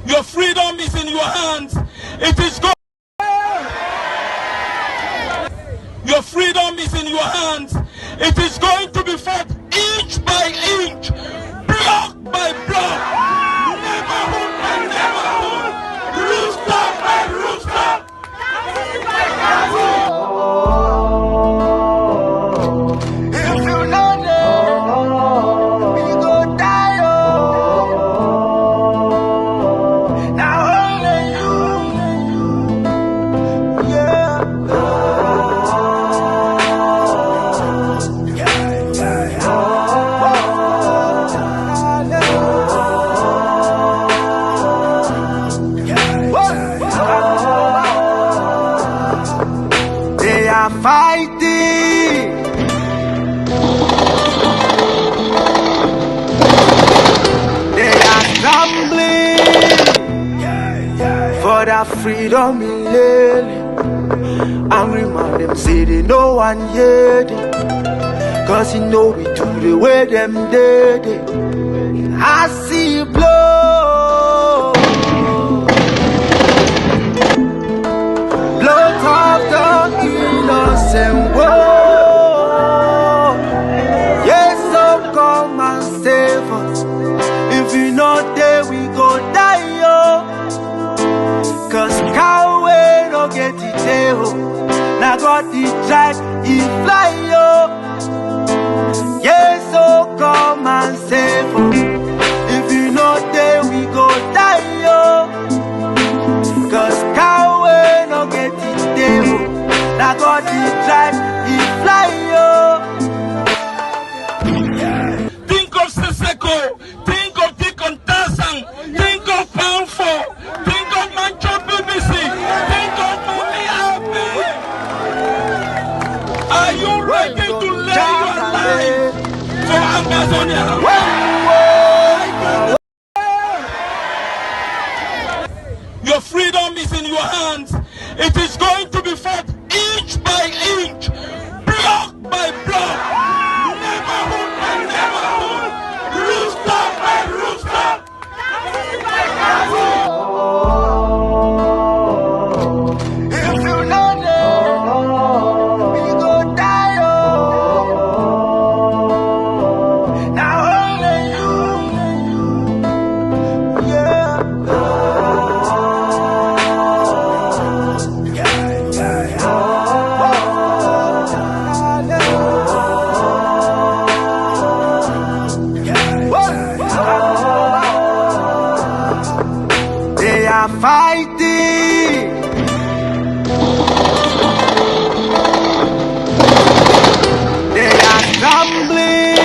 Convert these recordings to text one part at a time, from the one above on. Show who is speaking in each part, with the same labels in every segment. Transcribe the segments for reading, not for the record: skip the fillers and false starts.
Speaker 1: Your freedom is in your hands. It is going. Your freedom is in your hands. It is going to be fought inch by inch, block by block, neighborhood by neighborhood, rooftop by rooftop. If you know that, we go die. Now only you, yeah. They are fighting. They are stumbling for that freedom in land. Angry man, them say they no one hear them, cause you know we do the way them did it. I see you blow, blow off the innocent world. Yes, so come and save us. If we not there, we go die, yo. Cause coward no get it tail. Now got the jack, he fly, yo. Yes, so come and save us. If you not there, we go die, yo. Cause coward no get it tail. Now got the jack, he fly, yo. Think of Seseko, think of Deacon Tassang, think of Poundfo, think of Mancho BBC, think of Mummy Abbey. Are you ready to lay your life for Ambazonia? Your freedom is in your hands. It is going to be fought inch by inch, block by block, neighborhood by neighborhood, rooftop by rooftop. If you know that, we go die. Now only you, yeah. They are fighting. They are stumbling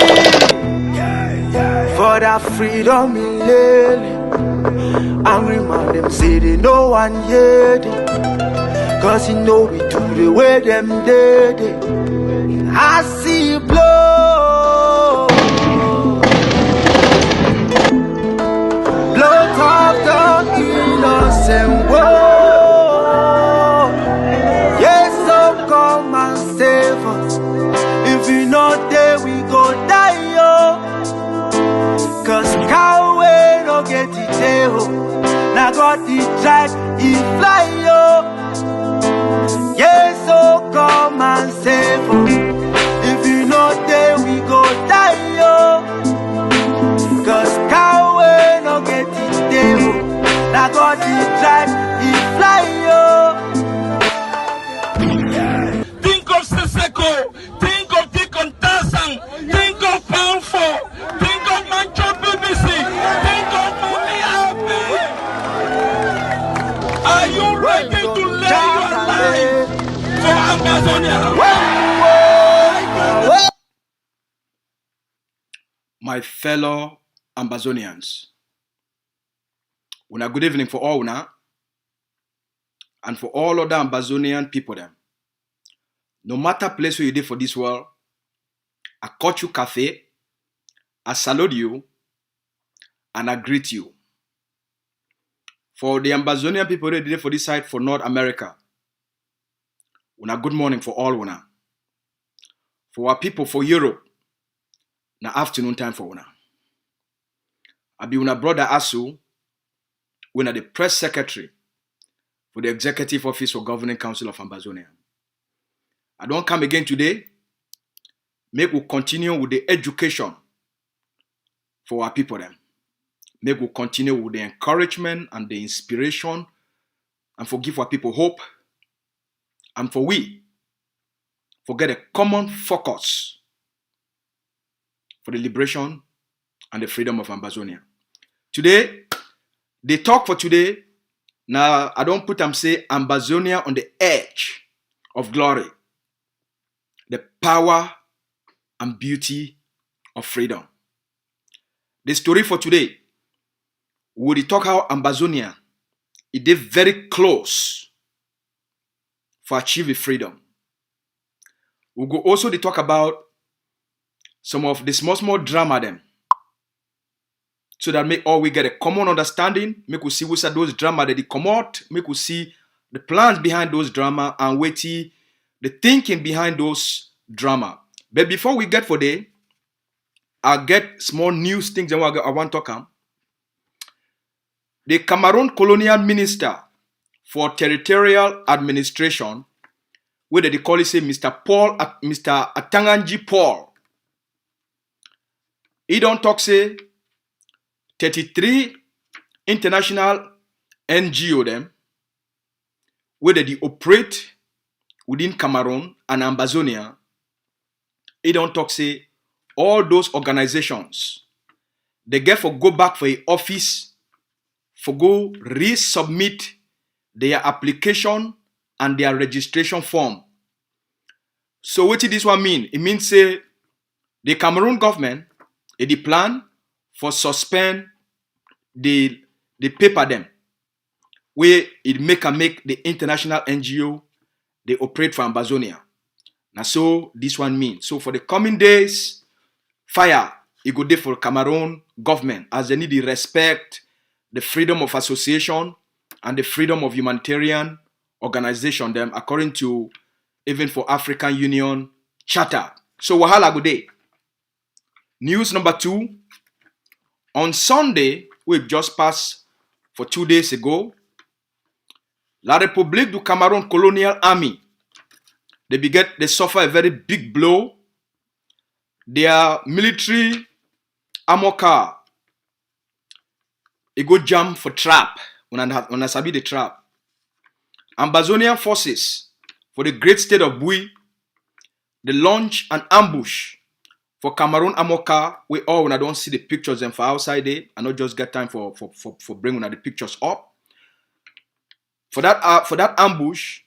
Speaker 1: for that freedom in land. Angry man, them say they no one hear them, cause you know we do the way them did it. I see you blow, blow off the innocent world. Yes, so come and save us. If we not there, we go die, yo. Cause coward no get it tail. Now got the jack, he fly, yo. Yes, so come and save us. If we not there, we go die, yo. Cause coward no get it tail. Now got the jack, he fly, yo. Think of Seseko, think of Deacon Tassang, think of Poundfo, think of Mancho BBC, think of Mummy Abbey. Are you ready to lay your life for Ambazonia?
Speaker 2: My fellow Ambazonians, una good evening for all una, and for all other Ambazonian people them. No matter place where you did for this world, I caught you cafe, I salute you, and I greet you. For the Ambazonian people that did for this side for North America, una good morning for all una. For our people for Europe, na afternoon time for una. I be una brother Asu, we are the press secretary for the Executive Office for Governing Council of Ambazonia. I don't come again today. Make we continue with the education for our people then. Make we continue with the encouragement and the inspiration and forgive our people hope. And for we, forget a common focus for the liberation and the freedom of Ambazonia. Today, the talk for today, now I don't put them say Ambazonia on the edge of glory. The power and beauty of freedom. The story for today, we will talk how Ambazonia is very close for achieving freedom. We will also talk about some of the small drama them. So that make all we get a common understanding, make we see what's those drama that they come out, make we see the plans behind those drama and the thinking behind those drama. But before we get for there, I'll get small news things I want to talk about. The Cameroon Colonial Minister for Territorial Administration, where they call it say Mr. Atanganji Paul. He don't talk say 33 international NGO them where they operate within Cameroon and Ambazonia. He don't talk say all those organizations they get for go back for a office for go resubmit their application and their registration form. So what did this one mean? It means say the Cameroon government the plan for suspend the paper them where it make the international NGO they operate for Ambazonia. Now so this one means so for the coming days fire it go there for Cameroon government as they need to respect the freedom of association and the freedom of humanitarian organization them according to even for African Union Charter. So wahala go day. News number 2. On Sunday, we've just passed for 2 days ago, La République du Cameroon Colonial Army, they suffer a very big blow. Their military armor car, it go jam for trap, when I sabi the trap. Ambazonian forces for the great state of Bui, they launch an ambush for Cameroon armor car. We all when I don't see the pictures and for outside there, I not just get time for bringing the pictures up. For that ambush,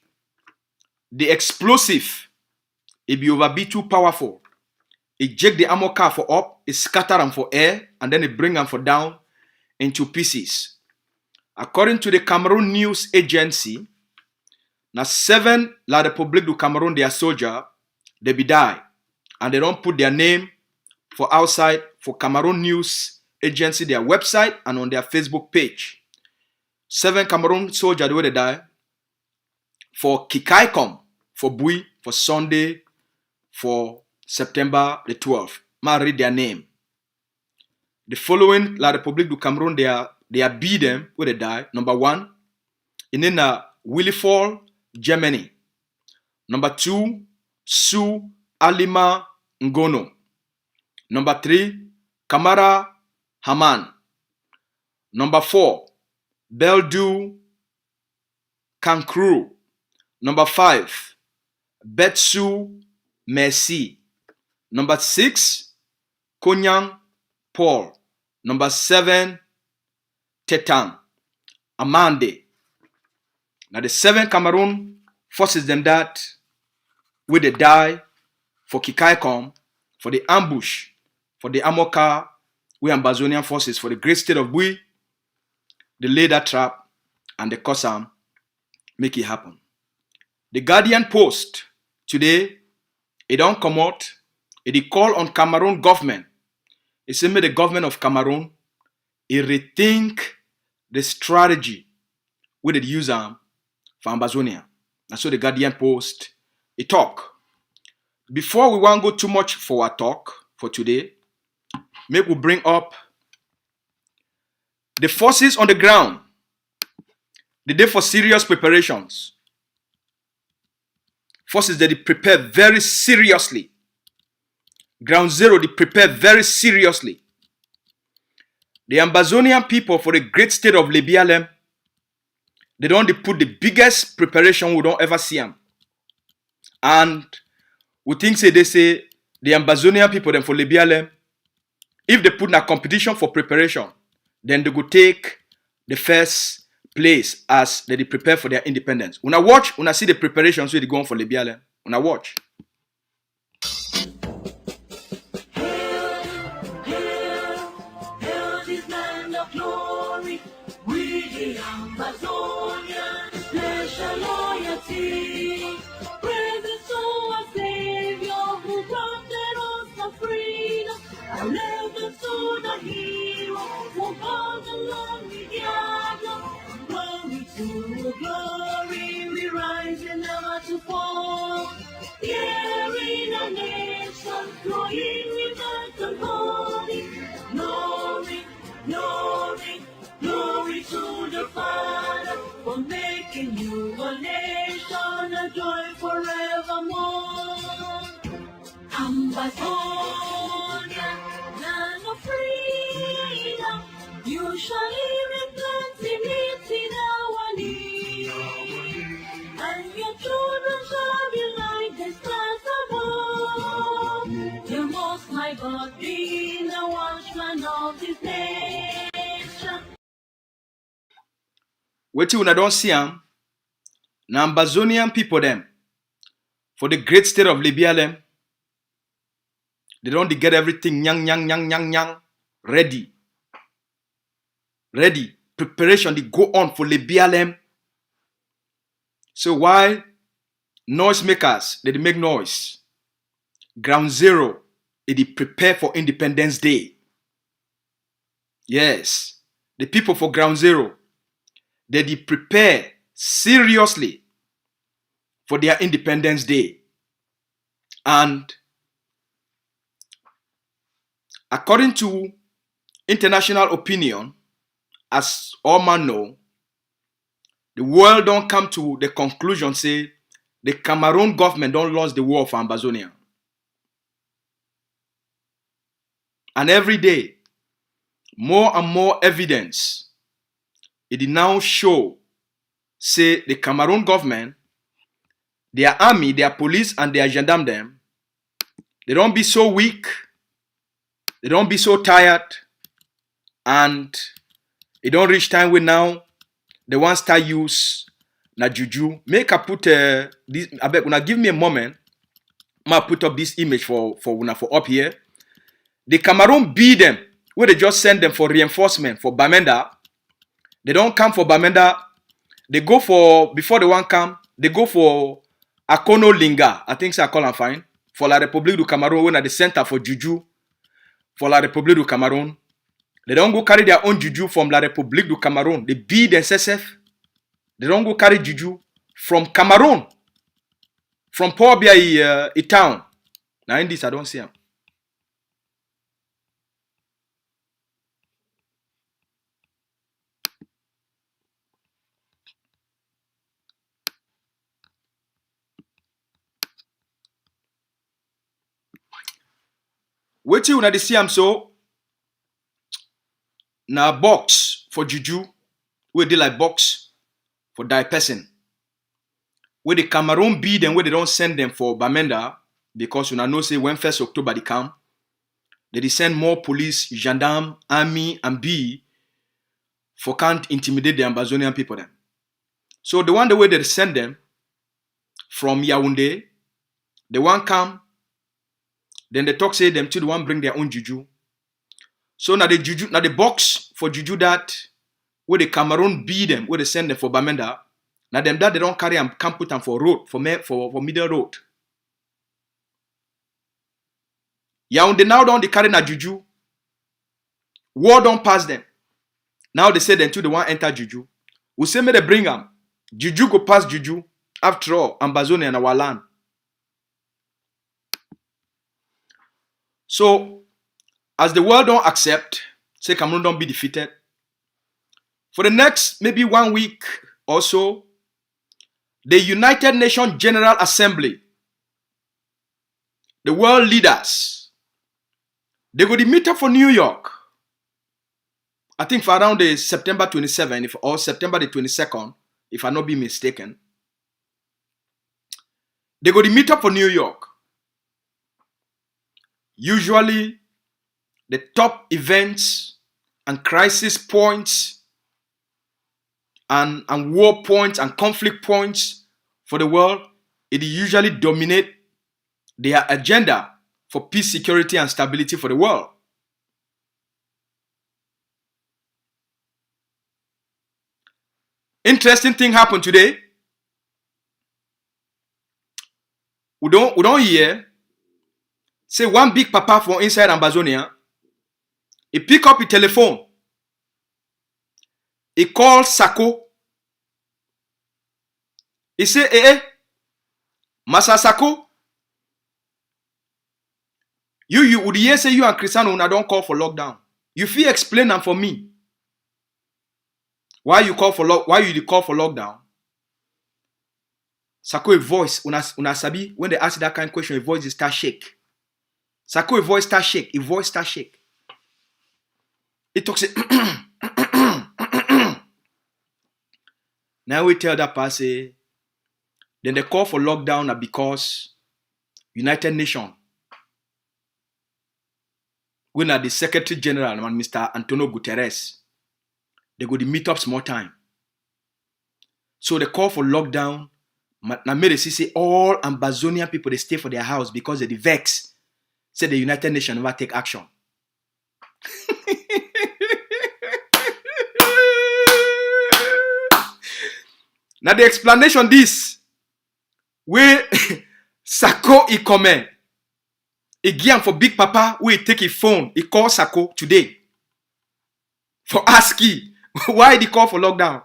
Speaker 2: the explosive it be too powerful. It jack the armor car for up, it scatter them for air, and then it bring them for down into pieces. According to the Cameroon News Agency, now 7 La République du Cameroon, their soldier, they be die. And they don't put their name for outside for Cameroon News Agency, their website and on their Facebook page. 7 Cameroon soldiers where they die for Kikaikom, for Bui, for Sunday, for September the 12th. I read their name. The following La République du Cameroon, they are beat them where they die. Number 1, in Willy Fall, Germany. Number 2, Su Alima Ngono. Number 3, Kamara Haman. Number 4, Beldu Kankru. Number 5, Betsu Merci. Number 6, Konyang Paul. Number 7, Tetang Amande. Now the 7 Cameroon forces them that where they die for Kikaikom, for the ambush, for the armor car, we Ambazonian forces for the great state of Bui, they lay that trap and they cause them, make it happen. The Guardian Post today, it don't come out, it call on Cameroon government. It said the government of Cameroon, it rethink the strategy with the use for Ambazonia. That's what the Guardian Post it talk. Before we want to go too much for our talk for today, maybe we bring up the forces on the ground the day for serious preparations. Forces that they prepare very seriously. Ground zero, they prepare very seriously. The Ambazonian people for the great state of Libya, they don't put the biggest preparation we don't ever see them. And we think say they say the Ambazonian people them for Libya, if they put in a competition for preparation, then they go take the first place as they prepare for their independence. When I watch, when I see the preparations where they go on for Libya, when I watch.
Speaker 3: This land of glory, we the Ambazonian, special loyalty. Praises to our Savior who granted us the freedom. Allegiance to the hero who brought the lonely gather. Glory to glory, we rise and never to fall. Here in a nation, flowing with the holy. Glory, glory, glory to the Father for making you a nation, a joy forevermore. Ambazonia, land of freedom, you shall live in plenty, meeting our need. And your children shall be like the stars above. The Most High God being the watchman of this nation.
Speaker 2: What you don't see them, now Ambazonian people them, for the great state of Libya them, they don't get everything yang, ready. Ready. Preparation, they go on for Libya them. So while noisemakers, they make noise. Ground zero, they prepare for Independence Day. Yes. The people for Ground Zero, they prepare seriously for their Independence Day. And according to international opinion, as all man know, the world don't come to the conclusion, say, the Cameroon government don't lose the war for Ambazonia. And every day, more and more evidence, it now show, say, the Cameroon government, their army, their police, and their gendarme them, they don't be so weak, they don't be so tired, and it don't reach time with now, they want start use na juju. Make I put this, I beg, una give me a moment, I put up this image for up here. The Cameroon beat them, where they just send them for reinforcement for Bamenda. They don't come for Bamenda. They go for, before they want come, they go for Akono Linga. I think so I call them fine. For La République du Cameroon, when at the center for Juju. For La République du Cameroon. They don't go carry their own Juju from La République du Cameroon. They beat the SSF. They don't go carry Juju from Cameroon. From Pobia, a town. Now in this, I don't see them. Wait till una dey see am so. Na box for juju. We dey like box for die person. Where the Cameroon beat them, where they don't send them for Bamenda, because una know say when 1st October they come, they send more police, gendarme, army, and B for can't intimidate the Ambazonian people then. So the one the way they send them from Yaoundé, the one come. Then they talk say them to the one bring their own juju. So now the juju, now the box for juju that where the Cameroon beat them, where they send them for Bamenda. Now them that they don't carry and can't put them for road, for middle road. Yaoundé now don't they carry na juju. War don't pass them. Now they say them to the one enter juju. We say me they bring them. Juju go pass juju. After all, Ambazonian and our land. So, as the world don't accept, say Cameroon don't be defeated, for the next maybe 1 week, Also, the United Nations General Assembly, the world leaders, they go to meet up for New York. I think for around the September 27th or September the 22nd, if I not be mistaken. They go to meet up for New York. Usually, the top events and crisis points and war points and conflict points for the world, it usually dominate their agenda for peace, security, and stability for the world. Interesting thing happened today. We don't hear. Say one big papa from inside Ambazonia. He pick up his telephone. He call Sako. He say, Masa Sako. You would hear say you and Cristiano una don't call for lockdown. You feel explain them for me. Why you call for lockdown? Sako a voice una sabi when they ask that kind of question, a voice is start shake. Sako a voice start shake. It talks it. Now we tell that person. Then they call for lockdown because United Nations, when the Secretary General and Mr. Antonio Guterres, they go to meet up small time. So they call for lockdown. Now made they say all Ambazonian people they stay for their house because they vex. Say the United Nations never take action. Now the explanation this where Sako he comment. Again for Big Papa where he take his phone, he call Sako today for asking why he call for lockdown.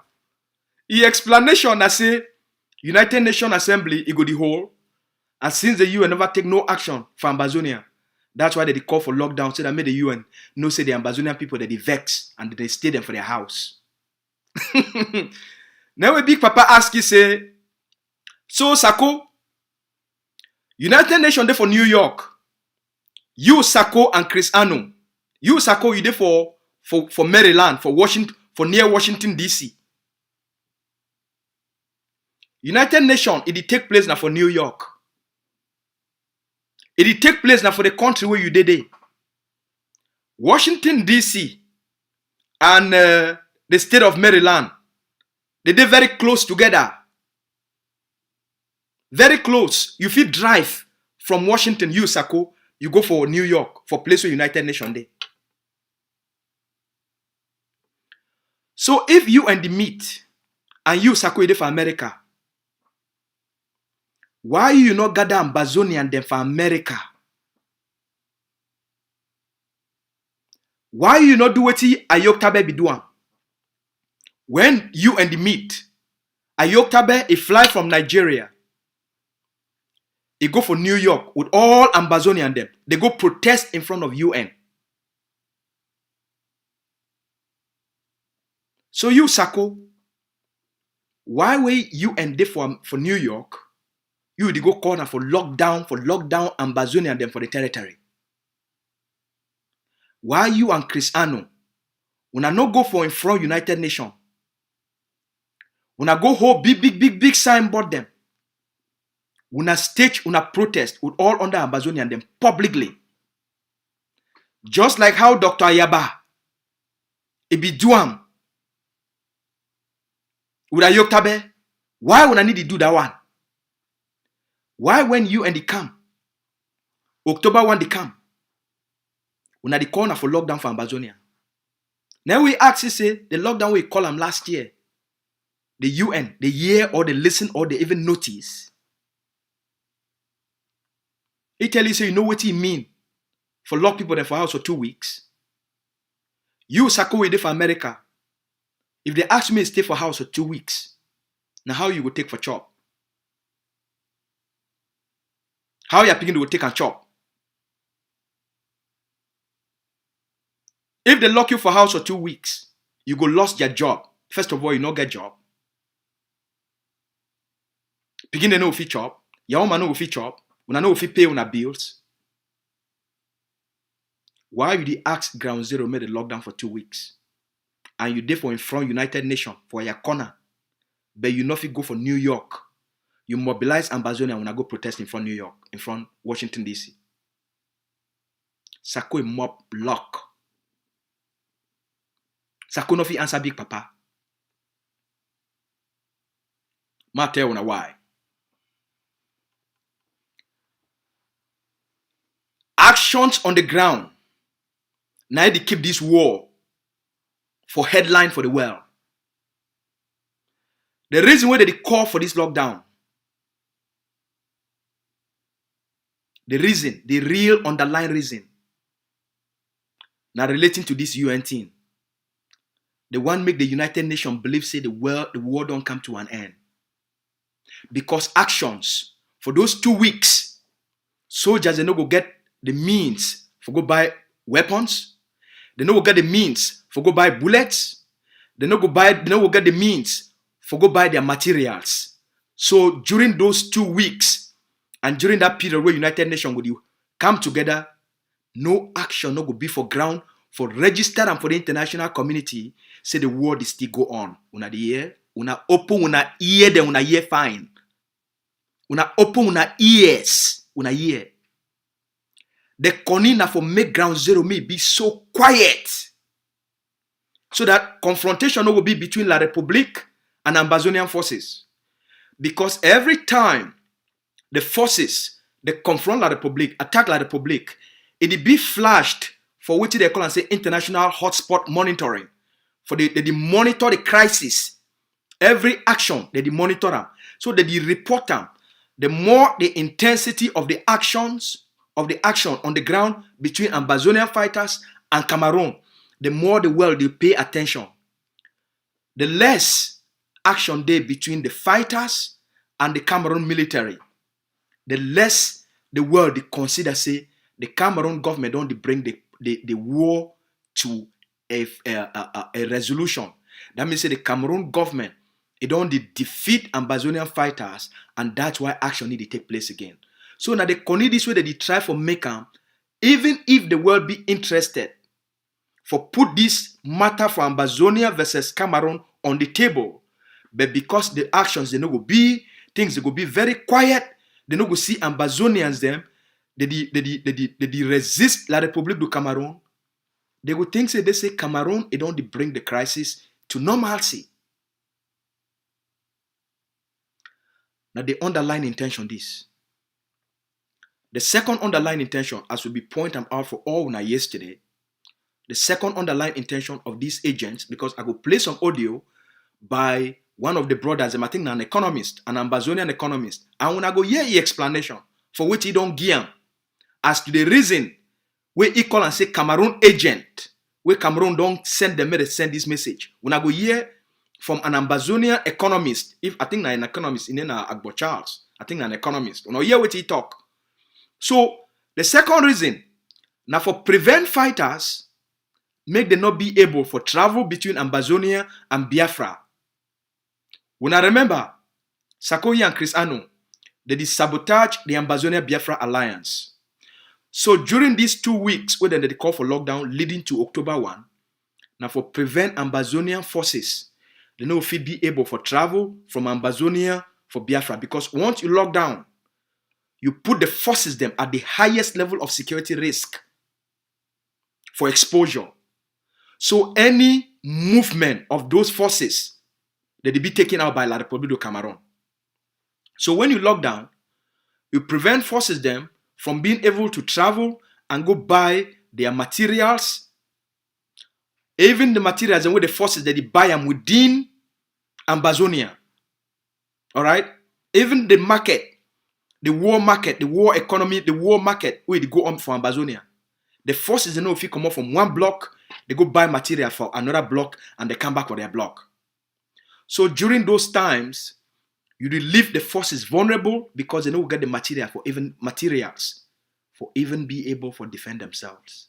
Speaker 2: The explanation that say United Nations Assembly he go the whole, and since the UN never take no action for Ambazonia, that's why they call for lockdown so that made the UN know say the Ambazonian people that they vex and they stay them for their house. Now when Big Papa ask you say, so Sako, United Nations there for New York. You Sako and Cristiano. You Sako you there for Maryland, for Washington, for near Washington DC. United Nations it take place now for New York. It take place now for the country where you did. Washington DC and the state of Maryland. They very close together. Very close. You feel drive from Washington, you Sako, you go for New York, for place where United Nations Day. So if you and the meet, and you Sako you for America, why you not gather Ambazonian them for America? Why you not do what Ayoktabe be doing? When you and the meet, Ayoktabe he fly from Nigeria. He go for New York with all Ambazonian them. They go protest in front of UN. So you Sako, why way you and they for New York? You would go corner for lockdown Ambazonian them for the territory. Why you and Cristiano una no go for in front United Nations? Una go hold big signboard them. Una stage, una protest with all under Ambazonian them publicly. Just like how Dr. Ayaba, it be doam. With Ayoktabe, why would I need to do that one? Why when you and the come, October 1 they come, when the corner for lockdown for Ambazonia. Now we ask you say the lockdown we call them last year, the UN, the year or the listen or they even notice. He tell you say you know what he mean for lock people there for house for 2 weeks. You Sako we there for America. If they ask me to stay for house for 2 weeks, now how you would take for chop? How you picking to take and chop? If they lock you for house for 2 weeks, you go lost your job. First of all, you not get job. Begin they know if chop. Your woman know if chop. Una know if pay una bills. Why you dey ask Ground Zero made a lockdown for 2 weeks? And you dey for in front United Nations for your corner. But you know if you go for New York. You mobilize Ambazonia when I go protest in front New York, in front Washington DC. Sako a mop lock. Sako no fi answer big papa. Ma tell you why. Actions on the ground. Now they keep this war for headline for the world. The reason why they call for this lockdown, the reason, the real underlying reason, now relating to this UN thing, the one make the United Nations believe say the war don't come to an end. Because actions for those 2 weeks, soldiers they no go get the means for go buy weapons, they no go get the means for go buy bullets, they no go get the means for go buy their materials. So during those 2 weeks and during that period where United Nations would come together, no action no go be for ground for register and for the international community say the war is still go on. Una the year, una open una ear, then una hear fine. Una open una ears, una ear. The conina for make Ground Zero may be so quiet, so that confrontation will be between La République and Ambazonian forces. Because every time the forces they confront La République, attack La République, it be flashed for which they call and say international hotspot monitoring. For they monitor the crisis. Every action they monitor them. So they report them. The more the intensity of the action on the ground between Ambazonian fighters and Cameroon, the more the world they pay attention. The less action there between the fighters and the Cameroon military, the less the world they consider say the Cameroon government don't bring the war to a resolution. That means say the Cameroon government it don't defeat Ambazonian fighters, and that's why action need to take place again. So now they continue this way that they try for make them, even if the world be interested for put this matter for Ambazonia versus Cameroon on the table, but because the actions they no go be, things they go be very quiet, they no go see Ambazonians them, they resist La République du Cameroon, they go think say they say Cameroon it don't bring the crisis to normalcy. Now the underlying intention this. The second underlying intention, as will be pointed out for all now yesterday, the second underlying intention of these agents, because I will play some audio by one of the brothers, I think an economist, an Ambazonian economist, and when I go hear the explanation for which he don't give as to the reason where he call and say Cameroon agent, where Cameroon don't send them to send this message. When I go hear from an Ambazonian economist, if I think an economist in Agbo Charles, I think an economist, when I hear what he talk. So the second reason, now for prevent fighters, make them not be able for travel between Ambazonia and Biafra. When I remember, Sakoyi and Chris Anu, they sabotage the Ambazonia Biafra alliance. So during these 2 weeks, where they call for lockdown leading to October 1, now for prevent Ambazonian forces, they know if be able for travel from Ambazonia for Biafra. Because once you lock down, you put the forces them at the highest level of security risk for exposure. So any movement of those forces, they be taken out by La République du Cameroon. So when you lock down, you prevent forces them from being able to travel and go buy their materials. Even the materials and with the forces that they buy them within Ambazonia. All right? Even the market, the war economy, the war market, where they go on for Ambazonia. The forces, they know if you come up from one block, they go buy material for another block and they come back for their block. So during those times, you leave the forces vulnerable because they don't get the material for even materials for even be able to defend themselves.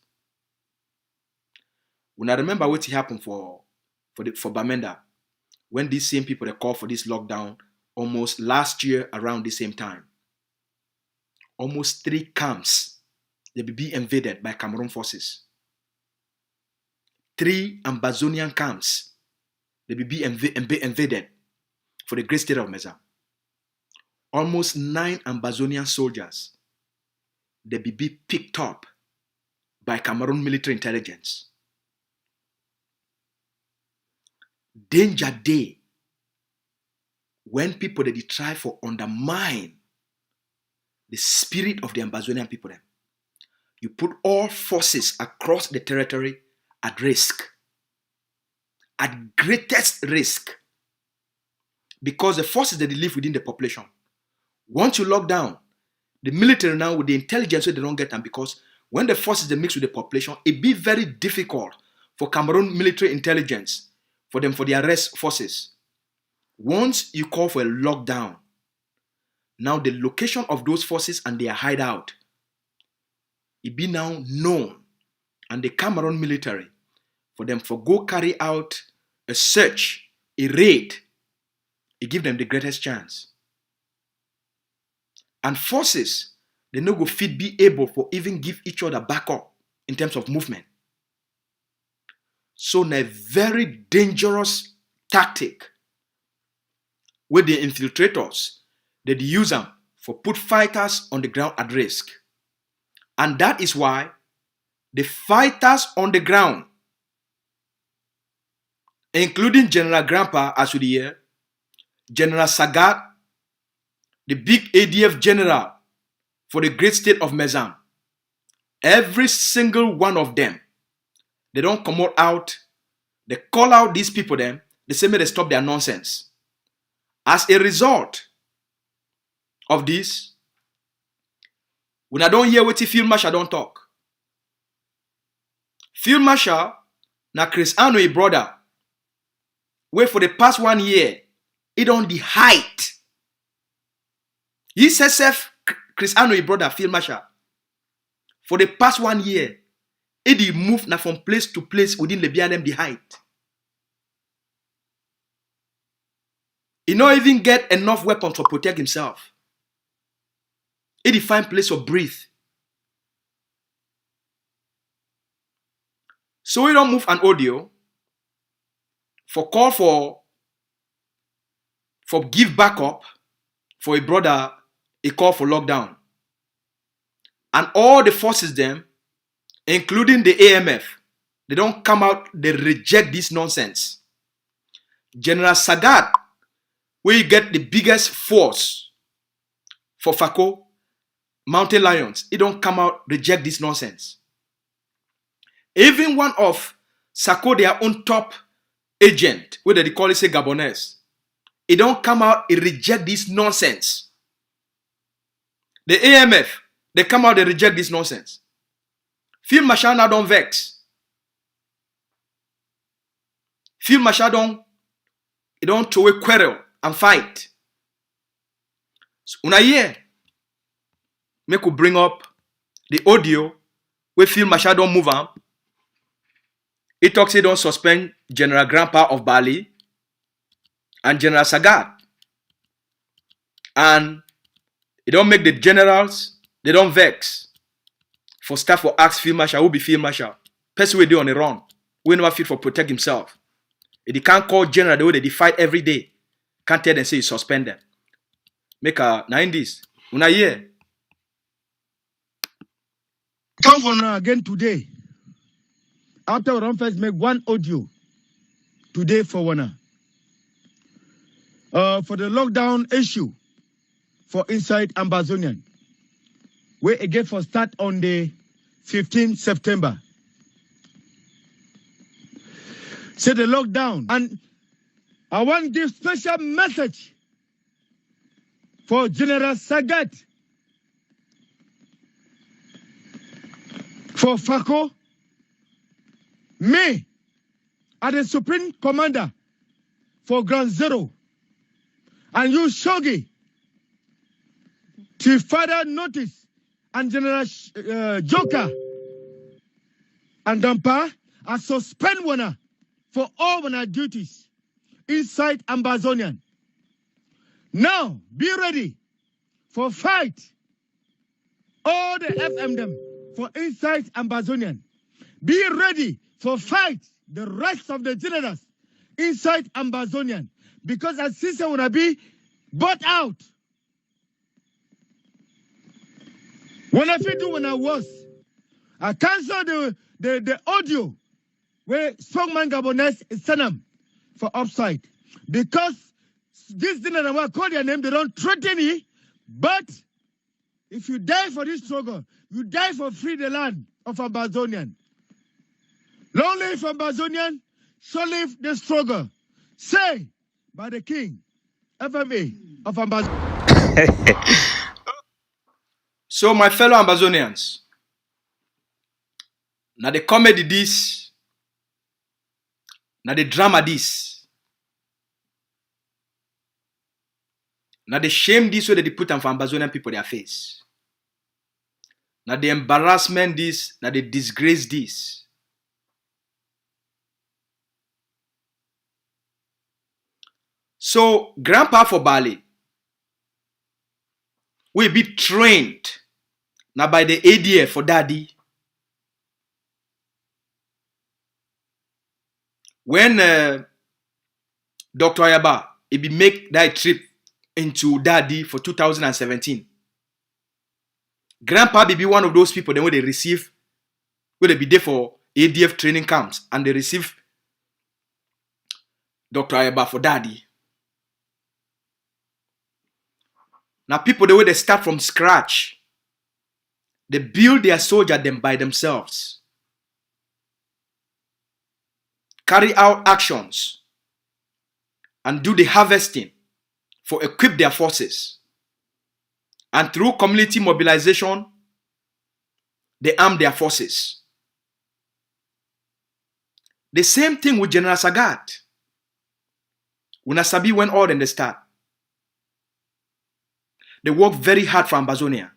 Speaker 2: When I remember what happened for Bamenda, when these same people they call for this lockdown almost last year around the same time. Almost 3 camps, they will be invaded by Cameroon forces. 3 Ambazonian camps, they will be invaded for the great state of Meza. Almost 9 Ambazonian soldiers, they will be picked up by Cameroon military intelligence. Danger day when people they try for undermine the spirit of the Ambazonian people. Then you put all forces across the territory at risk, at greatest risk, because the forces that they live within the population. Once you lock down the military now with the intelligence, so they don't get them, because when the forces they mix with the population, it be very difficult for Cameroon military intelligence for the arrest forces. Once you call for a lockdown, now the location of those forces and their hideout, it be now known, and the Cameroon military, for them for go carry out a search, a raid, it give them the greatest chance. And forces, they no go fit be able for even give each other backup in terms of movement. So a very dangerous tactic where the infiltrators, they use them for put fighters on the ground at risk. And that is why the fighters on the ground, including General Grandpa, as we hear, General Sagat, the big ADF general for the great state of Mezam, every single one of them, they don't come out, they call out these people then, they say they stop their nonsense. As a result of this, when I don't hear what the Field Marshal don't talk. Field Marshal, na Chris Anoy brother, where for the past 1 year, it on the height. He says Chris Anoy brother, Field Marshal, for the past 1 year, it move now from place to place within the BNM the height. He not even get enough weapons to protect himself. He find place to breathe. So we don't move an audio for call for give backup for a brother, a call for lockdown. And all the forces them, including the AMF, they don't come out, they reject this nonsense. General Sagat, where you get the biggest force for FACO, Mountain Lions, it don't come out, reject this nonsense. Even one of Sako, their own top agent, where they call it say Gabonese, it don't come out, it reject this nonsense. The AMF, they come out, they reject this nonsense. Field Marshal now don't vex. Field Marshal don't throw a quarrel and fight. So when I hear, make we bring up the audio where Field Marshal don't move on. He talks he don't suspend General Grandpa of Bali and General Sagat. And he don't make the generals, they don't vex. For staff for ask Field Marshal, who be Field Marshal? Person we do on the run. We never fit for protect himself. If they can't call general the way they fight every day, can't tell them say you suspend them. Make a 90s. Una hear?
Speaker 4: Come for now again today. After we first make one audio today for one. For the lockdown issue for inside Ambazonian. We again for start on the 15th September. Say the lockdown. And I want to give special message for General Sagat, for FACO, me, as the Supreme Commander for Ground Zero, and you, Shogi, to further notice, and General Joker and Dampa, I suspend one for all one duties inside Ambazonian. Now, be ready for fight. All the FM them for inside Ambazonian. Be ready for fight the rest of the generals inside Ambazonian. Because as sister wanna be bought out. When I feel when I was, I cancel the audio where Strongman Gabonese is sent them for upside. Because this dinner I call their name, they don't threaten it. But if you die for this struggle, you die for free the land of Ambazonian. Long live Ambazonian, shall live the struggle. Say by the king, FMA of Ambazonian.
Speaker 2: So my fellow Ambazonians, now the comedy this, now the drama this, now the shame this way that they put on for Ambazonian people their face. Now the embarrassment this, now the disgrace this. So grandpa for Bali will be trained now by the ADF for daddy. When Dr. Ayaba he be make that trip into daddy for 2017. Grandpa be one of those people then when they receive, when they be there for ADF training camps and they receive Dr. Ayaba for daddy. Now people the way they start from scratch, they build their soldier them by themselves. Carry out actions and do the harvesting for equip their forces. And through community mobilization, they arm their forces. The same thing with General Sagat. Unasabi went all in the start. They work very hard for Ambazonia.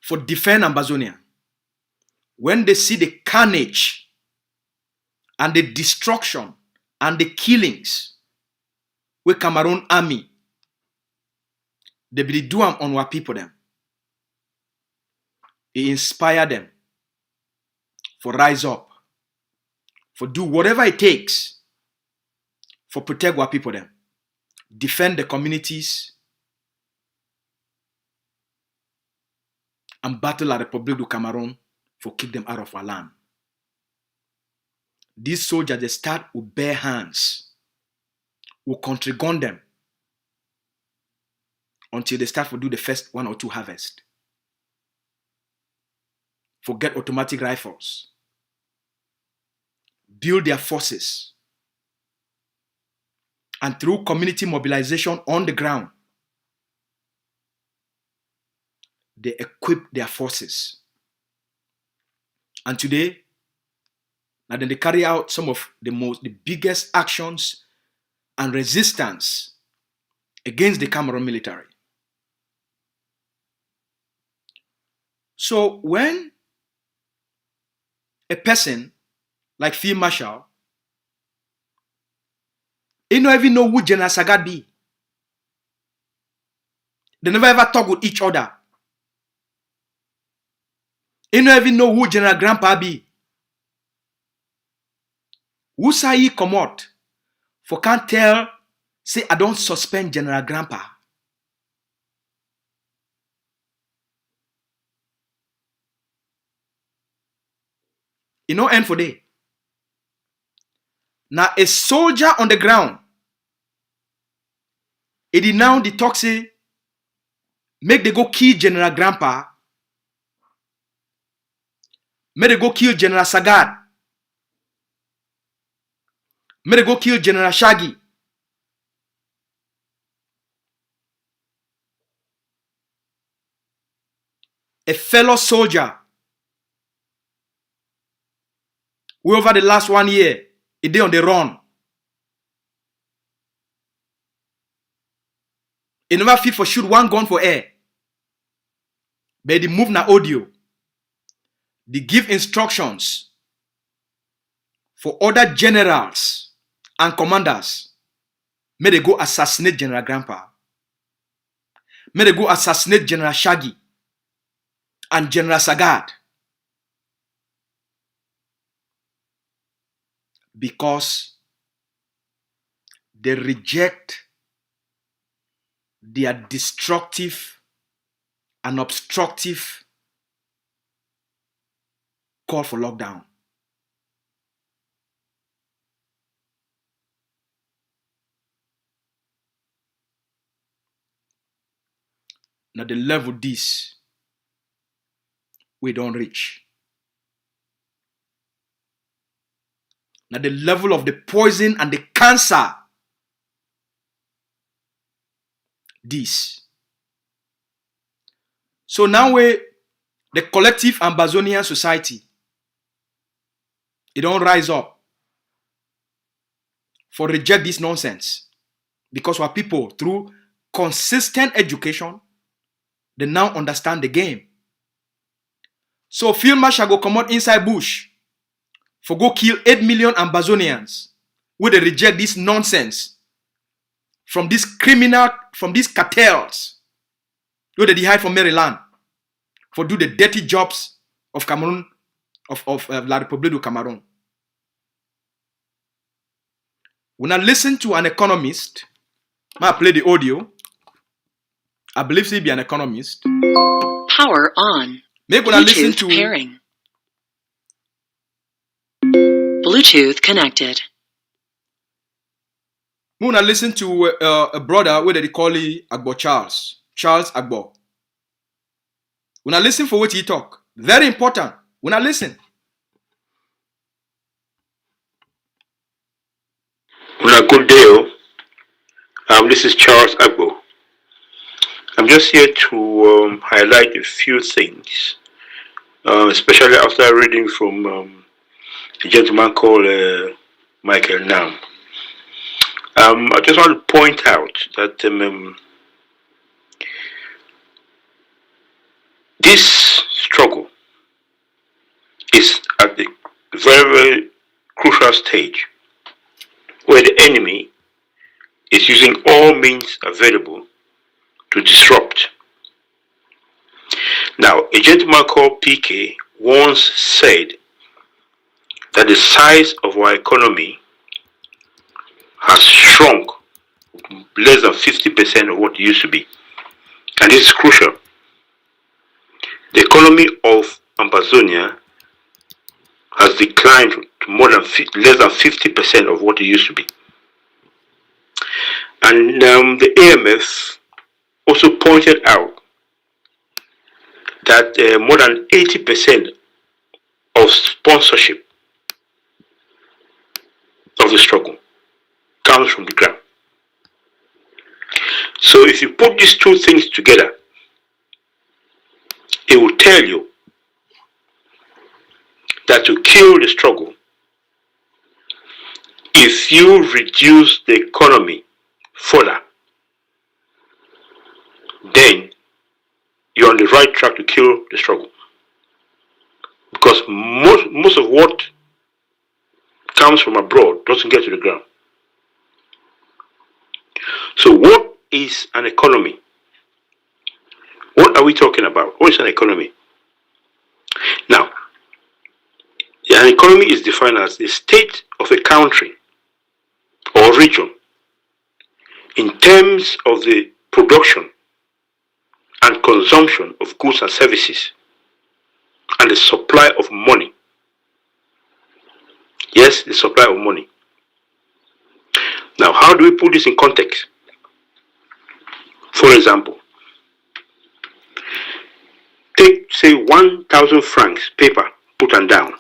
Speaker 2: For defend Ambazonia. When they see the carnage and the destruction and the killings with Cameroon army, they be do them on what people them. It inspire them for rise up, for do whatever it takes for protect what people them, defend the communities, and battle at the Republic du Cameroon for keep them out of our land. These soldiers, they start with bare hands, will country gun them until they start to do the first 1 or 2 harvest. Forget automatic rifles. Build their forces. And through community mobilization on the ground, they equip their forces. And today, now then they carry out some of the biggest actions and resistance against the Cameroon military. So when a person like Field Marshal, he don't even know who General Sagat be. They never ever talk with each other. He don't even know who General Grandpa be. Who say he come out for can't tell, say I don't suspend General Grandpa. You know end for day. Now a soldier on the ground, it is now the talk say, make they go kill General Grandpa, make they go kill General Sagat, make they go kill General Shaggy. A fellow soldier who over the last 1 year, he did on the run. He never fit for shoot one gun for air. But they move na audio. They give instructions for other generals and commanders May they go assassinate General Grandpa. May they go assassinate General Shaggy and General Sagad. Because they reject their destructive and obstructive call for lockdown. Now the level this we don't reach. Now the level of the poison and the cancer this. So now the collective Ambazonian society, it don't rise up for reject this nonsense. Because our people, through consistent education, they now understand the game. So Field Marshal go come out inside bush for go kill 8 million Ambazonians where they reject this nonsense from this criminal, from these cartels where they hide from Maryland for do the dirty jobs of Cameroon, of La République du Cameroon. When I listen to an economist, I play the audio. I believe he be an economist.
Speaker 5: Power on.
Speaker 2: Maybe when I listen to
Speaker 5: pairing. Bluetooth connected.
Speaker 2: when I listen to a brother where they call him Agbo Charles Agbo. When I listen for what he talk, very important. When I listen.
Speaker 6: On a good day, this is Charles Agbo. I'm just here to highlight a few things, especially after reading from a gentleman called Michael Nam. I just want to point out that this struggle is at a very, very crucial stage where the enemy is using all means available to disrupt. Now, a gentleman called PK once said that the size of our economy has shrunk less than 50% of what it used to be. And this is crucial. The economy of Ambazonia has declined to less than 50% of what it used to be. And the AMF also pointed out that more than 80% of sponsorship of the struggle comes from the ground. So if you put these two things together, it will tell you that to kill the struggle, if you reduce the economy further, then you're on the right track to kill the struggle. Because most of what comes from abroad doesn't get to the ground. So what is an economy? What are we talking about? What is an economy? Now, an economy is defined as the state of a country or region in terms of the production and consumption of goods and services and the supply of money. Yes, the supply of money. Now, how do we put this in context? For example, take, say, 1,000 francs paper put on down.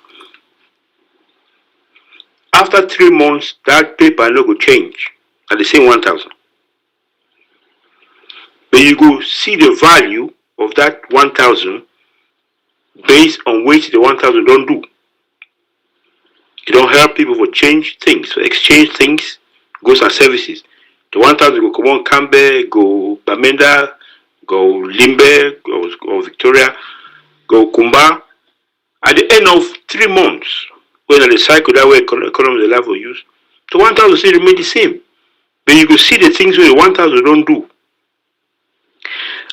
Speaker 6: After 3 months, that paper no go change at the same 1,000. But you go see the value of that 1,000 based on which the 1,000 don't do. It don't help people for change things, for exchange things, goods and services. The 1,000 go come on Cambe, go Bamenda, go Limbe, go Victoria, go Kumba. At the end of 3 months, when the cycle that way economy the life will use, the 1,000 still remain the same. But you could see the things where the 1,000 don't do.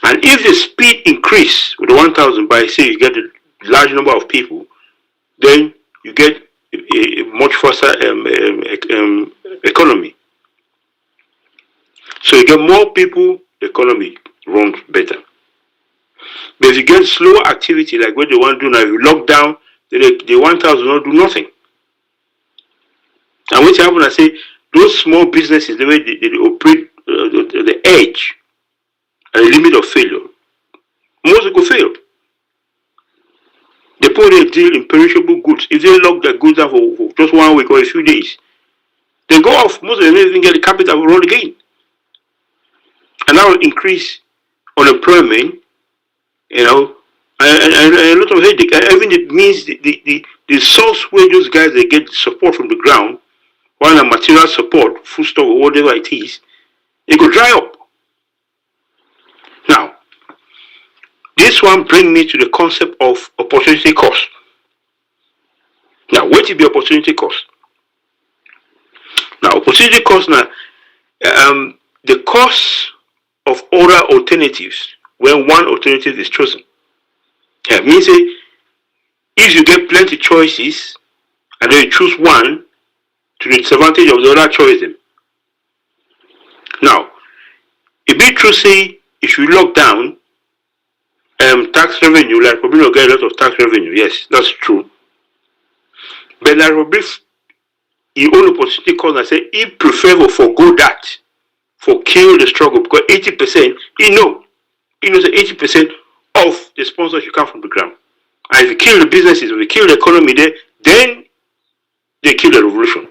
Speaker 6: And if the speed increase with the 1,000 by, say, you get a large number of people, then you get a much faster economy. So you get more people, the economy runs better. But if you get slower activity like what they want to do now, if you lock down, the 1,000 don't do nothing. And what happen, I say, those small businesses, the way they operate the edge and the limit of failure, most will fail. They put a deal in perishable goods. If they lock their goods down for just 1 week or a few days, they go off. Most of them don't even get the capital to run again. And that will increase unemployment, and a lot of headache. And even it means the source where those guys they get support from the ground, while the material support, foodstuff or whatever it is, it could dry up. Now, this one brings me to the concept of opportunity cost. Now, what is the opportunity cost? Now, opportunity cost now, the cost of other alternatives when one alternative is chosen. Yeah, means if you get plenty choices and then you choose one to the disadvantage of the other choice. Now, it be true say if you lock down tax revenue, like probably not get a lot of tax revenue. Yes, that's true. But like probably your own opportunity cost, I say he prefer to forego that for kill the struggle because 80%, he knows that 80% of the sponsors should come from the ground. And if you kill the businesses, if you kill the economy there, then they kill the revolution.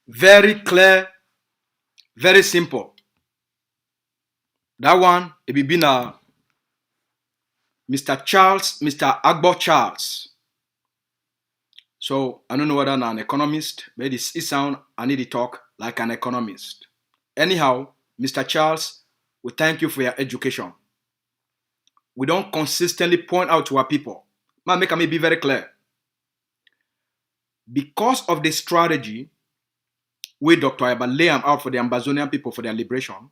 Speaker 2: Very clear, very simple. That one, it be been Mr. Agbo Charles. So I don't know whether I'm an economist, but it sound I need to talk like an economist. Anyhow, Mr. Charles, we thank you for your education. We don't consistently point out to our people. Make me be very clear. Because of the strategy, we Dr. Eba lay them out for the Ambazonian people for their liberation,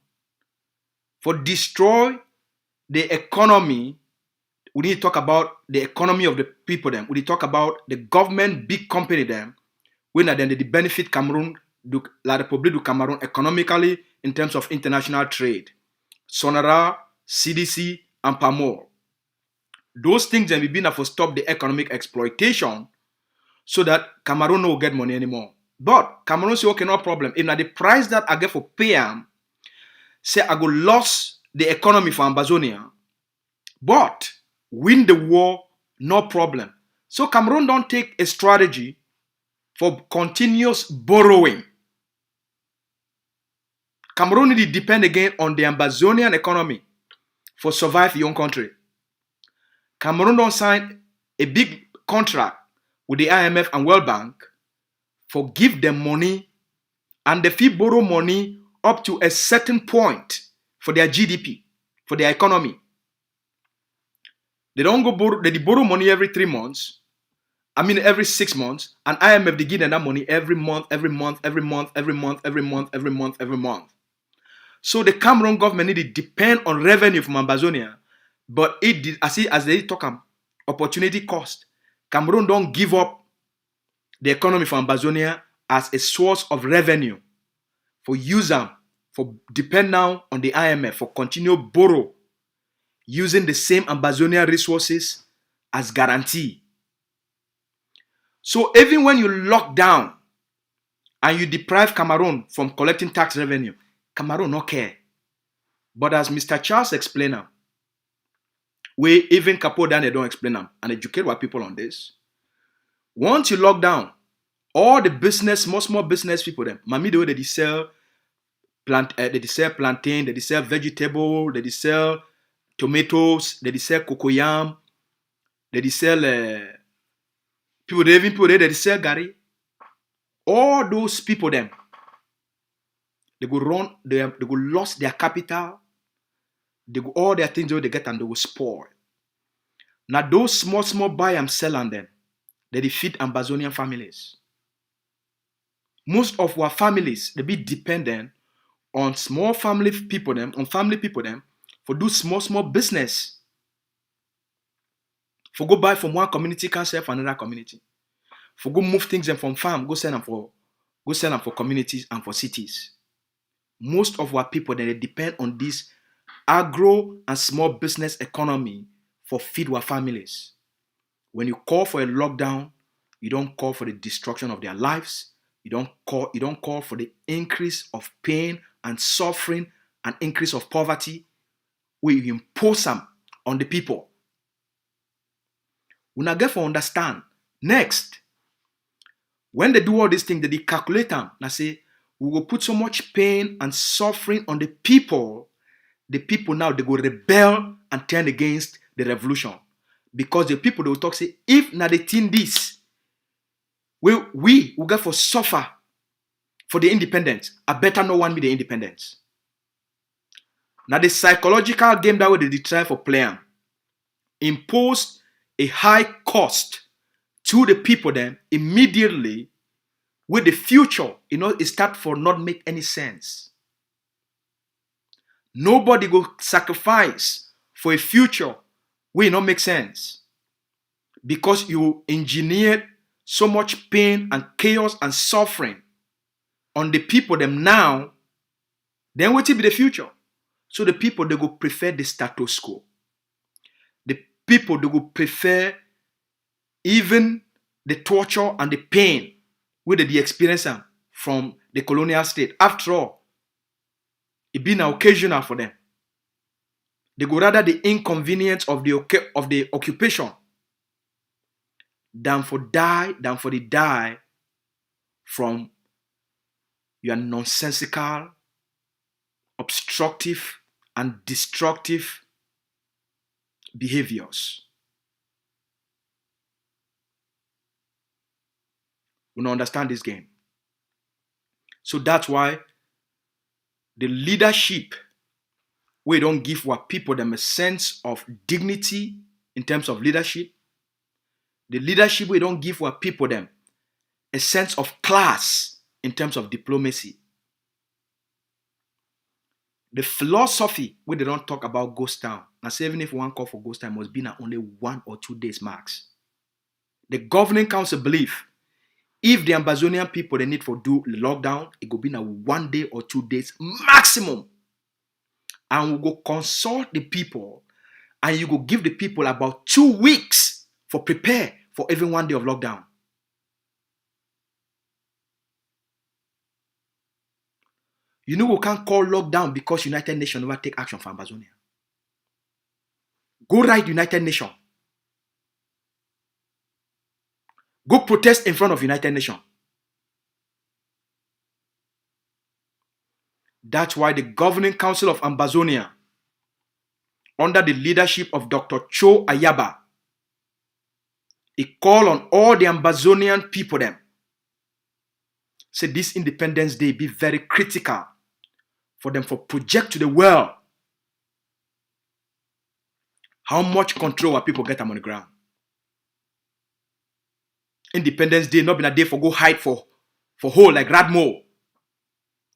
Speaker 2: for destroy the economy. We need to talk about the economy of the people them. We need to talk about the government, big company them, when then they benefit Cameroon, la Republique du Cameroon economically in terms of international trade. Sonara, CDC, and PAMOR. Those things then will be enough to stop the economic exploitation so that Cameroon will get money anymore. But Cameroon say, okay, no problem. If now the price that I get for pay say I go lose the economy for Ambazonia, but win the war, no problem. So Cameroon don't take a strategy for continuous borrowing. Cameroon need to depend again on the Ambazonian economy for survive your own country. Cameroon don't sign a big contract with the IMF and World Bank for give them money and they fee borrow money up to a certain point for their GDP, for their economy. They don't go borrow, they borrow money every 3 months. Every 6 months, and IMF they give them that money every month. So the Cameroon government need to depend on revenue from Ambazonia, but it did, as they talk opportunity cost. Cameroon don't give up the economy from Ambazonia as a source of revenue for use them, for depend now on the IMF for continue borrow using the same Ambazonian resources as guarantee. So even when you lock down and you deprive Cameroon from collecting tax revenue, Cameroon no care. But as Mr. Charles explained now, we even Capo Dan they don't explain them and educate our people on this. Once you lock down, all the business, small business people them, mamido they sell plantain, they sell vegetable, they sell tomatoes, they sell cocoyam, they sell people they sell gari. All those people them, they go lose their capital, they go all their things they get and they will spoil. Now those small buy and sell on them, they defeat Ambazonian families. Most of our families, they be dependent on small family people them, on family people them, for do small business. For go buy from one community, can sell for another community. For go move things them from farm, go sell them for communities and for cities. Most of our people they depend on this agro and small business economy for feed our families. When you call for a lockdown, you don't call for the destruction of their lives. You don't call for the increase of pain and suffering and increase of poverty. We impose them on the people. We now get to understand. Next, when they do all these things, they calculate them. Now say, we will put so much pain and suffering on the people now, they go rebel and turn against the revolution. Because the people, they will talk, say, if now they think this, we will get for suffer for the independence. I better no one be the independence. Now the psychological game that way they try for playing impose a high cost to the people then immediately with the future, it start for not make any sense. Nobody go sacrifice for a future where it not make sense. Because you engineered so much pain and chaos and suffering on the people them now, then what will be the future? So the people, they go prefer the status quo. The people, they go prefer even the torture and the pain where they experience them from the colonial state. After all, it been occasional for them. They go rather the inconvenience of the occupation than for the die from your nonsensical, obstructive, and destructive behaviors. We don't understand this game. So that's why the leadership, we don't give our people them a sense of dignity in terms of leadership. The leadership, we don't give our people them a sense of class in terms of diplomacy. The philosophy, where they don't talk about ghost town. Now, say even if one call for ghost town must be now only 1 or 2 days max. The governing council believe if the Ambazonian people they need for do lockdown, it go be now 1 day or 2 days maximum. And we go consult the people, and you go give the people about 2 weeks for prepare for even 1 day of lockdown. You know we can't call lockdown because United Nations never take action for Ambazonia. Go write United Nations. Go protest in front of United Nations. That's why the governing council of Ambazonia, under the leadership of Dr. Cho Ayaba, he called on all the Ambazonian people them. Say this Independence Day be very critical for them for project to the world how much control our people get them on the ground. Independence Day not been a day for go hide for hole like Radmo.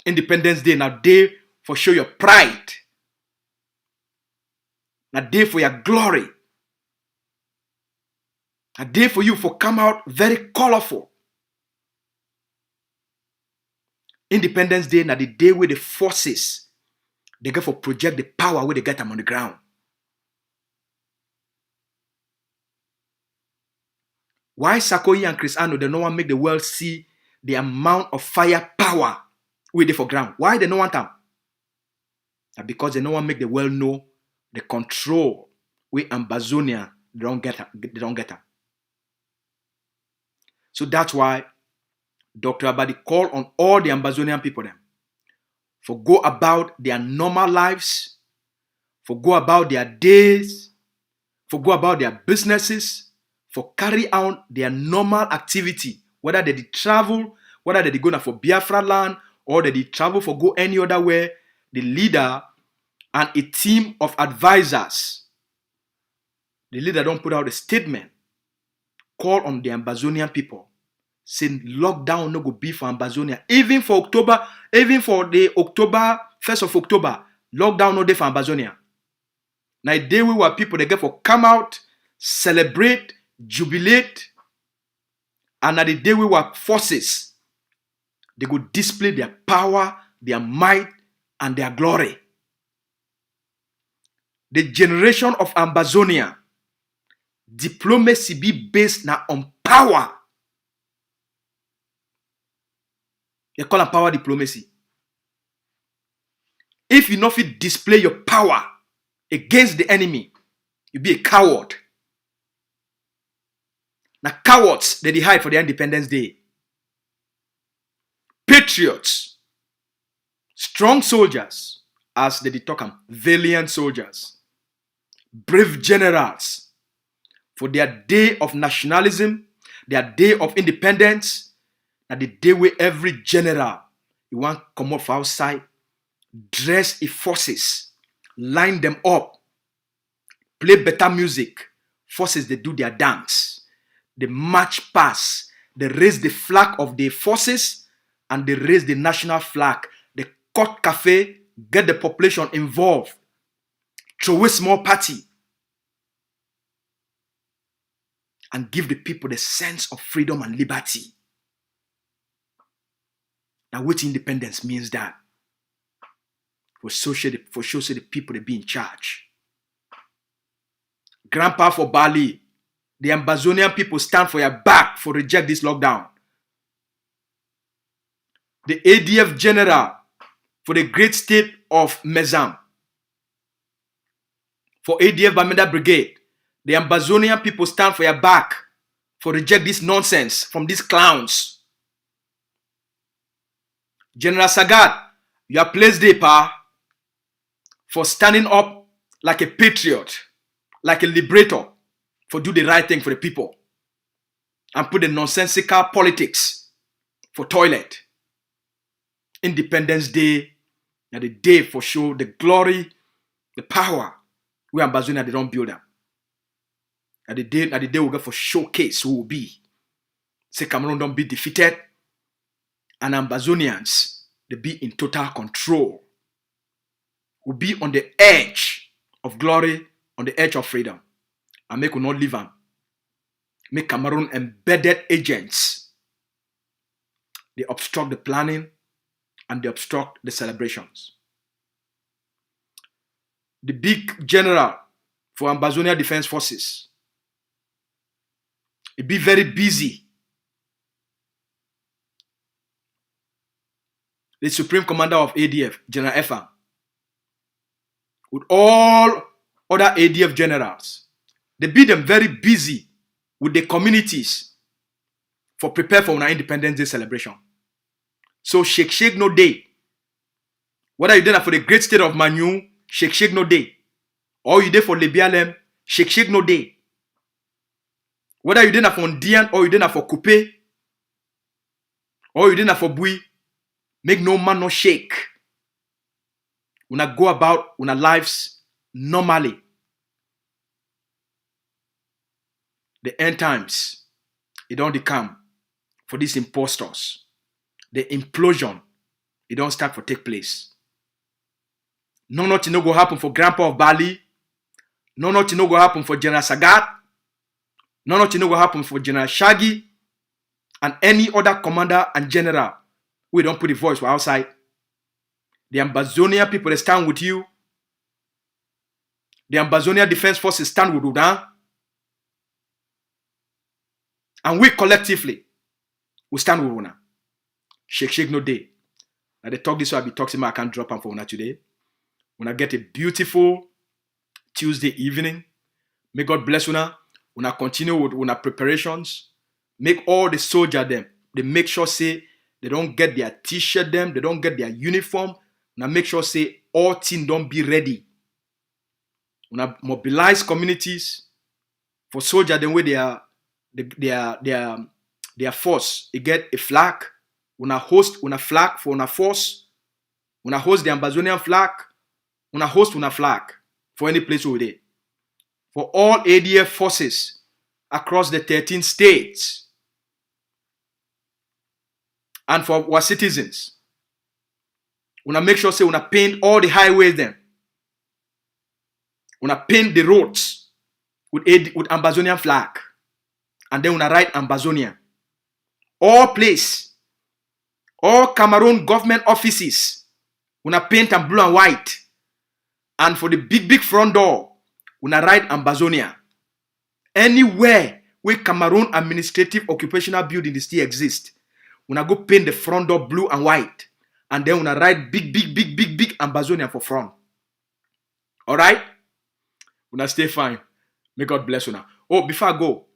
Speaker 2: Independence Day now day for show your pride. A day for your glory. A day for you for come out very colorful. Independence Day now the day where the forces they get for project the power where they get them on the ground. Why Sarkozy and Chris Ano they no one make the world see the amount of firepower where they for ground? Why they no want them? Because they no one make the world know the control where Ambazonia they don't get them. So that's why Dr. Abadi called on all the Ambazonian people them for go about their normal lives, for go about their days, for go about their businesses, for carry out their normal activity, whether they travel, whether they go for Biafra land, or they travel for go any other way. The leader and a team of advisors, the leader don't put out a statement, call on the Ambazonian people, say lockdown no go be for Ambazonia. Even for October, even for the October, 1st of October, lockdown no day for Ambazonia. Now a day where people they get for come out, celebrate, jubilate, and at the day where forces they go display their power, their might, and their glory. The generation of Ambazonia, diplomacy be based now on power. They call it power diplomacy. If you not fit display your power against the enemy, you be a coward. Now cowards, they hide for their Independence Day. Patriots, strong soldiers, as they talk them, valiant soldiers, brave generals, for their day of nationalism, their day of independence, and the day where every general, you want come up outside, dress his forces, line them up, play better music, forces they do their dance, they march past, they raise the flag of the forces, and they raise the national flag, they cut cafe, get the population involved, throw a small party, and give the people the sense of freedom and liberty. Now what independence means that? For sure the people they be in charge. Grandpa for Bali, the Ambazonian people stand for your back for reject this lockdown. The ADF general for the great state of Mezam, for ADF Bamenda Brigade, the Ambazonian people stand for your back for reject this nonsense from these clowns. General Sagat, you are placed there, pa, for standing up like a patriot, like a liberator, for do the right thing for the people, and put the nonsensical politics for toilet. Independence Day, and the day for show the glory, the power, where Ambazonia they don't build them. And the day we go for showcase who will be. Say Cameroon don't be defeated, and Ambazonians they be in total control. Will be on the edge of glory, on the edge of freedom, and make we not leave them. Make Cameroon embedded agents. They obstruct the planning and they obstruct the celebrations. The big general for Ambazonia Defense Forces, he be very busy. The Supreme Commander of ADF, General Efang, with all other ADF generals, they be them very busy with the communities for prepare for our Independence Day celebration. So shake no day. Whether you there for the great state of Manu, shake no day. Or you there for Lebialem, shake no day. Whether you there for Ndian or you there for Coupe, or you there for Bui, make no man no shake. Una go about una lives normally. The end times, it don't come for these impostors. The implosion, it don't start for take place. Nothing no go happen for Grandpa of Bali. Nothing no go happen for General Sagat. Nothing no go happen for General Shaggy and any other commander and general. We don't put the voice for outside. The Ambazonia people they stand with you. The Ambazonia Defense Forces stand with Udan. And we collectively will stand with Una. Shake no day. Now they talk this way, I be talking, I can't drop them for Una today. Una get a beautiful Tuesday evening. May God bless Una. Una continue with Una preparations. Make all the soldiers them. They make sure say they don't get their t-shirt them. They don't get their uniform. Una make sure say all team don't be ready. Una mobilize communities for soldiers them where their force. They get a flag. Una host una flag for una force. Una host the Ambazonian flag. Una host una flag for any place over there. For all ADF forces across the 13 states. And for our citizens, una make sure say una paint all the highways them. Una paint the roads with Ambazonian flag. And then una write Ambazonian. All place, all Cameroon government offices, una paint them blue and white. And for the big front door, una write Ambazonia. Anywhere where Cameroon administrative occupational building still exist, una go paint the front door blue and white. And then una write big Ambazonia for front. Alright? Una stay fine. May God bless una. Oh, before I go,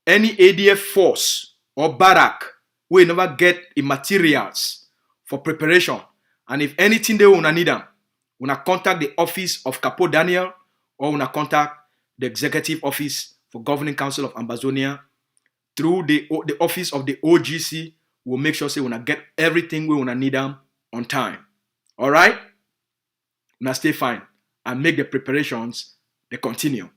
Speaker 2: any ADF force or barrack will never get the materials for preparation. And if anything they una need them, una contact the office of Capo Daniel or una contact the executive office for Governing Council of Ambazonia through the office of the OGC. We'll make sure say una get everything we una need them on time. All right? Now stay fine and make the preparations they continue.